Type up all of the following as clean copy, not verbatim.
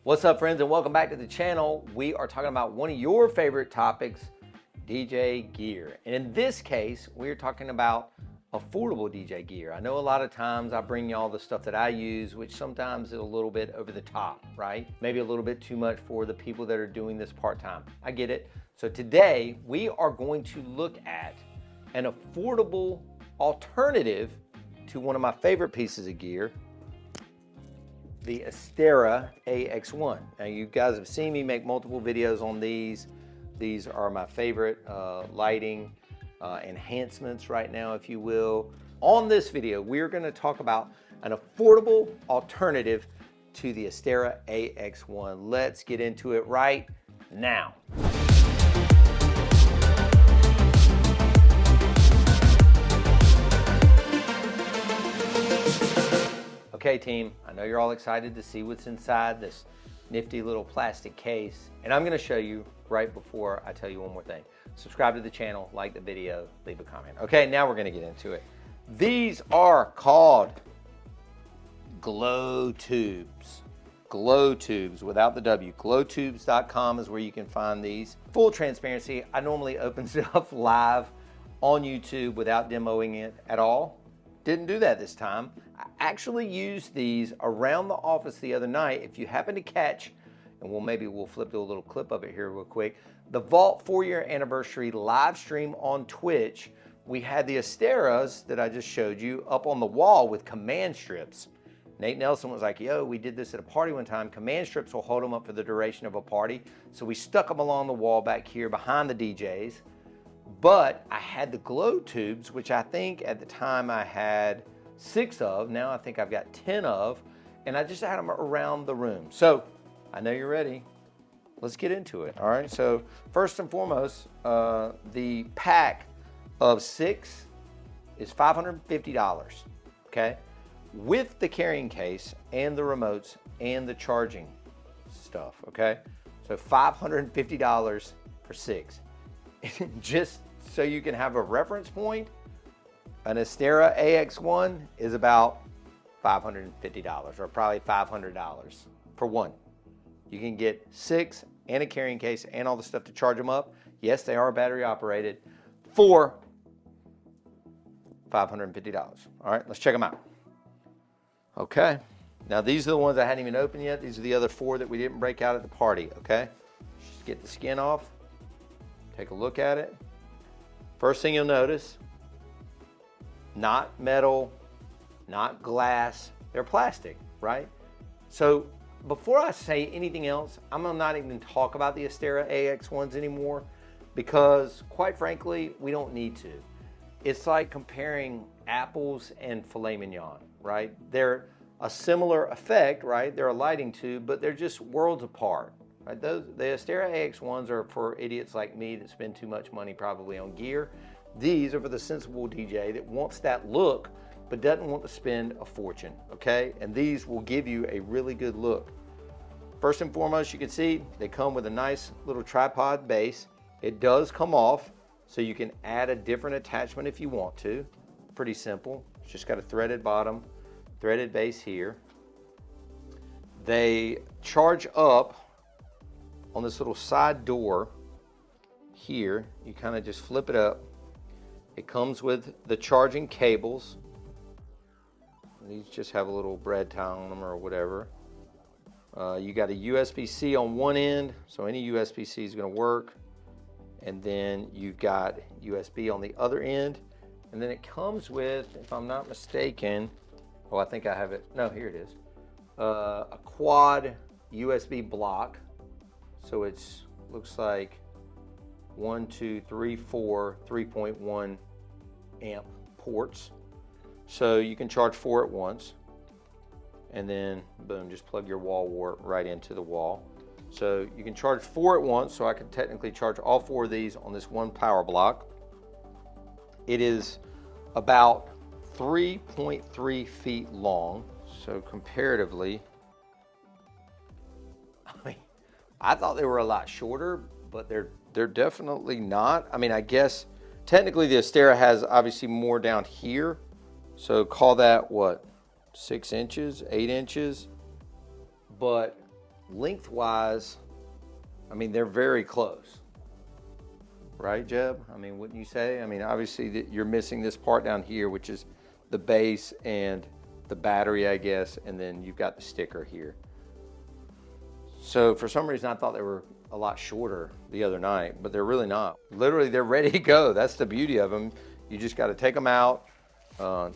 What's up, friends, and welcome back to the channel. We are talking about one of your favorite topics, DJ gear. And in this case, we're talking about affordable DJ gear. I know a lot of times I bring you all the stuff that I use, which sometimes is a little bit over the top, right? Maybe a little bit too much for the people that are doing this part-time. I get it. So today we are going to look at an affordable alternative to one of my favorite pieces of gear, the Astera AX1. Now you guys have seen me make multiple videos on these. These are my favorite lighting enhancements right now, if you will. On this video, we're gonna talk about an affordable alternative to the Astera AX1. Let's get into it right now. Okay, team, I know you're all excited to see what's inside this nifty little plastic case, and I'm gonna show you right before I tell you one more thing. Subscribe to the channel, like the video, leave a comment. Okay, now we're gonna get into it. These are called Glotubes. Glotubes, without the W. Glotubes.com is where you can find these. Full transparency, I normally open stuff live on YouTube without demoing it at all. Didn't do that this time. I actually used these around the office the other night. If you happen to catch, and maybe we'll flip to a little clip of it here real quick, the Vault 4-year anniversary live stream on Twitch, we had the Asteras that I just showed you up on the wall with command strips. Nate Nelson was like, yo, we did this at a party one time. Command strips will hold them up for the duration of a party. So we stuck them along the wall back here behind the DJs. But I had the Glotubes, which I think at the time I had 6 of. Now I think I've got 10 of, and I just had them around the room. So I know you're ready. Let's get into it. All right. So first and foremost, the pack of 6 is $550. Okay, with the carrying case and the remotes and the charging stuff. Okay, so $550 for 6. Just so you can have a reference point, an Astera AX1 is about $550, or probably $500 for one. You can get 6 and a carrying case and all the stuff to charge them up. Yes, they are battery operated for $550. All right, let's check them out. Okay, now these are the ones I hadn't even opened yet. These are the other 4 that we didn't break out at the party, okay? Just get the skin off. Take a look at it. First thing you'll notice, not metal, not glass, they're plastic, right? So before I say anything else, I'm not even gonna talk about the Astera AX1s anymore, because quite frankly, we don't need to. It's like comparing apples and filet mignon, right? They're a similar effect, right? They're a lighting tube, but they're just worlds apart. Right, the Astera AX1s are for idiots like me that spend too much money probably on gear. These are for the sensible DJ that wants that look but doesn't want to spend a fortune, okay? And these will give you a really good look. First and foremost, you can see they come with a nice little tripod base. It does come off, so you can add a different attachment if you want to. Pretty simple. It's just got a threaded bottom, threaded base here. They charge up on this little side door here. You kind of just flip it up. It comes with the charging cables. These just have a little brad tie on them or whatever. You got a USB-C on one end, so any USB-C is going to work. And then you've got USB on the other end. And then it comes with, if I'm not mistaken, oh, I think I have it. No, here it is. A quad USB block. So it's looks like 1, 2, 3, 4, 3.1 amp ports. So you can charge 4 at once. And then boom, just plug your wall wart right into the wall. So you can charge 4 at once. So I can technically charge all 4 of these on this one power block. It is about 3.3 feet long. So comparatively, I thought they were a lot shorter, but they're definitely not. I mean, I guess technically the Astera has obviously more down here. So call that what, 6 inches, 8 inches. But lengthwise, I mean, they're very close. Right, Jeb? I mean, wouldn't you say? I mean, obviously you're missing this part down here, which is the base and the battery, I guess, and then you've got the sticker here. So for some reason, I thought they were a lot shorter the other night, but they're really not. Literally, they're ready to go. That's the beauty of them. You just got to take them out,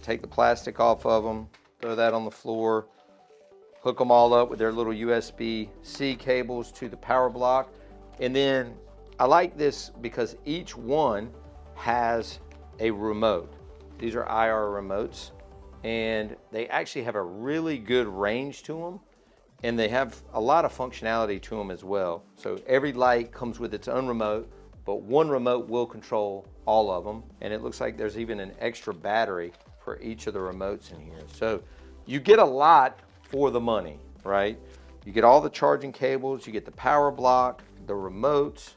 take the plastic off of them, throw that on the floor, hook them all up with their little USB-C cables to the power block. And then I like this because each one has a remote. These are IR remotes, and they actually have a really good range to them, and they have a lot of functionality to them as well. So every light comes with its own remote, but one remote will control all of them. And it looks like there's even an extra battery for each of the remotes in here. So you get a lot for the money, right? You get all the charging cables, you get the power block, the remotes,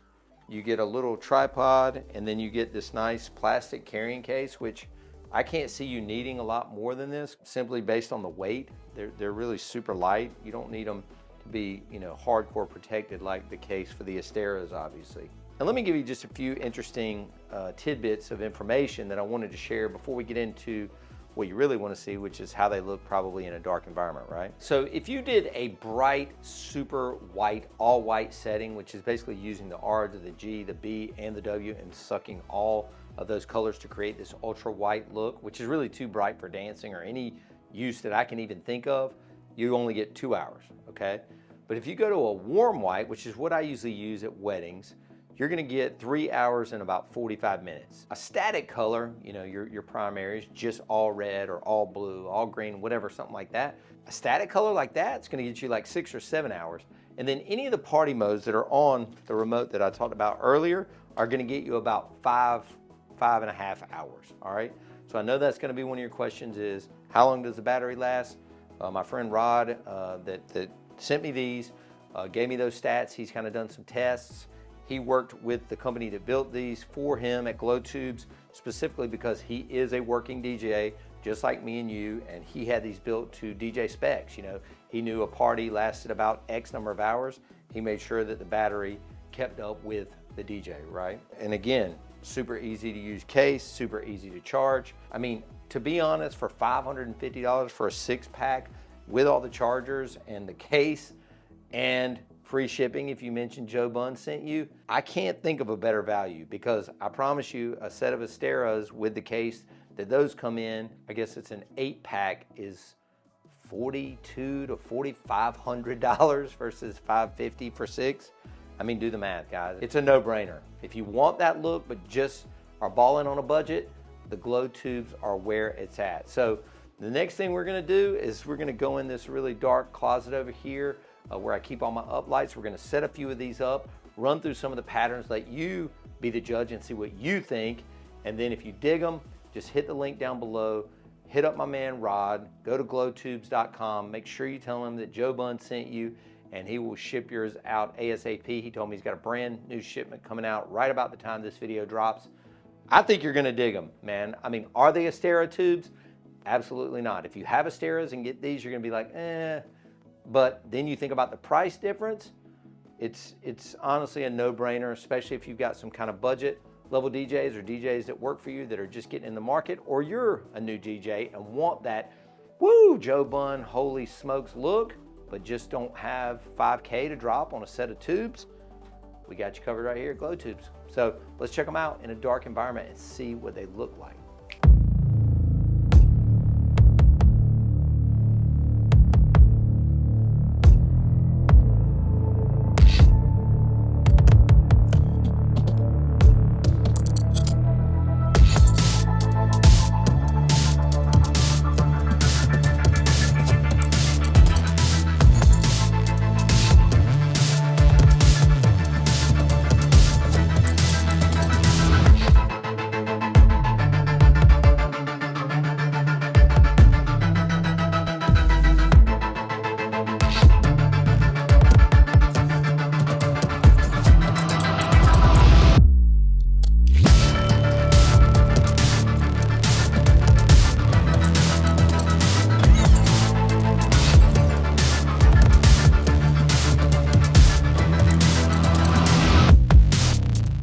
you get a little tripod, and then you get this nice plastic carrying case, which I can't see you needing a lot more than this, simply based on the weight. They're really super light. You don't need them to be, you know, hardcore protected like the case for the Asteras, obviously. And let me give you just a few interesting tidbits of information that I wanted to share before we get into what you really want to see, which is how they look probably in a dark environment, right? So if you did a bright, super white, all white setting, which is basically using the R to the G, the B, and the W, and sucking all of those colors to create this ultra white look, which is really too bright for dancing or any use that I can even think of, you only get 2 hours, okay? But if you go to a warm white, which is what I usually use at weddings, you're gonna get 3 hours and about 45 minutes. A static color, you know, your primary is just all red or all blue, all green, whatever, something like that. A static color like that, it's gonna get you like 6 or 7 hours. And then any of the party modes that are on the remote that I talked about earlier are gonna get you about 5.5 hours, all right? So I know that's gonna be one of your questions is, how long does the battery last? My friend Rod that sent me these, gave me those stats. He's kind of done some tests. He worked with the company that built these for him at Glotubes, specifically because he is a working DJ, just like me and you, and he had these built to DJ specs. You know, he knew a party lasted about X number of hours. He made sure that the battery kept up with the DJ, right? And again, super easy to use case, super easy to charge. I mean, to be honest, for $550 for a 6-pack with all the chargers and the case and free shipping if you mentioned Joe Bunn sent you, I can't think of a better value, because I promise you a set of Asteras with the case that those come in, I guess it's an 8-pack, is $4,200 to $4,500 versus $550 for 6. I mean, do the math, guys. It's a no-brainer. If you want that look but just are balling on a budget, the Glotubes are where it's at. So the next thing we're gonna do is we're gonna go in this really dark closet over here where I keep all my uplights. We're gonna set a few of these up, run through some of the patterns, let you be the judge and see what you think. And then if you dig them, just hit the link down below, hit up my man Rod, go to glotubes.com, make sure you tell him that Joe Bunn sent you, and he will ship yours out ASAP. He told me he's got a brand new shipment coming out right about the time this video drops. I think you're gonna dig them, man. I mean, are they Astera tubes? Absolutely not. If you have Asteras and get these, you're gonna be like, eh. But then you think about the price difference, it's honestly a no-brainer, especially if you've got some kind of budget level DJs or DJs that work for you that are just getting in the market, or you're a new DJ and want that, woo, Joe Bunn, holy smokes look, but just don't have 5K to drop on a set of tubes. We got you covered right here at Glotubes. So let's check them out in a dark environment and see what they look like.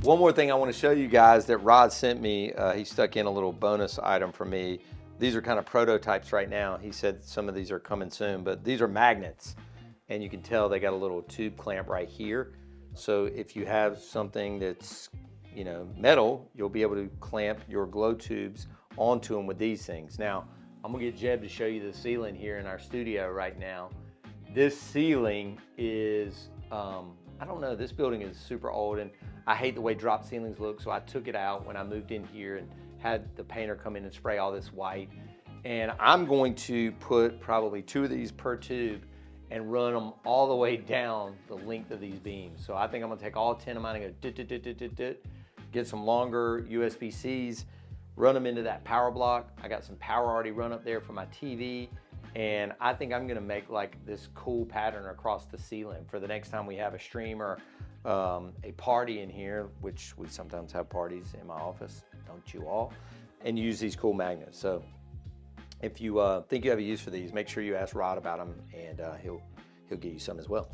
One more thing I want to show you guys that Rod sent me. He stuck in a little bonus item for me. These are kind of prototypes right now. He said some of these are coming soon, but these are magnets. And you can tell they got a little tube clamp right here. So if you have something that's, you know, metal, you'll be able to clamp your glow tubes onto them with these things. Now, I'm gonna get Jeb to show you the ceiling here in our studio right now. This ceiling is, I don't know, this building is super old and I hate the way drop ceilings look, so I took it out when I moved in here and had the painter come in and spray all this white. And I'm going to put probably 2 of these per tube and run them all the way down the length of these beams. So I think I'm gonna take all 10 of mine and go get some longer USB-Cs, run them into that power block. I got some power already run up there for my TV. And I think I'm gonna make like this cool pattern across the ceiling for the next time we have a stream or a party in here, which we sometimes have parties in my office, don't you all? And use these cool magnets. So if you think you have a use for these, make sure you ask Rod about them and he'll give you some as well.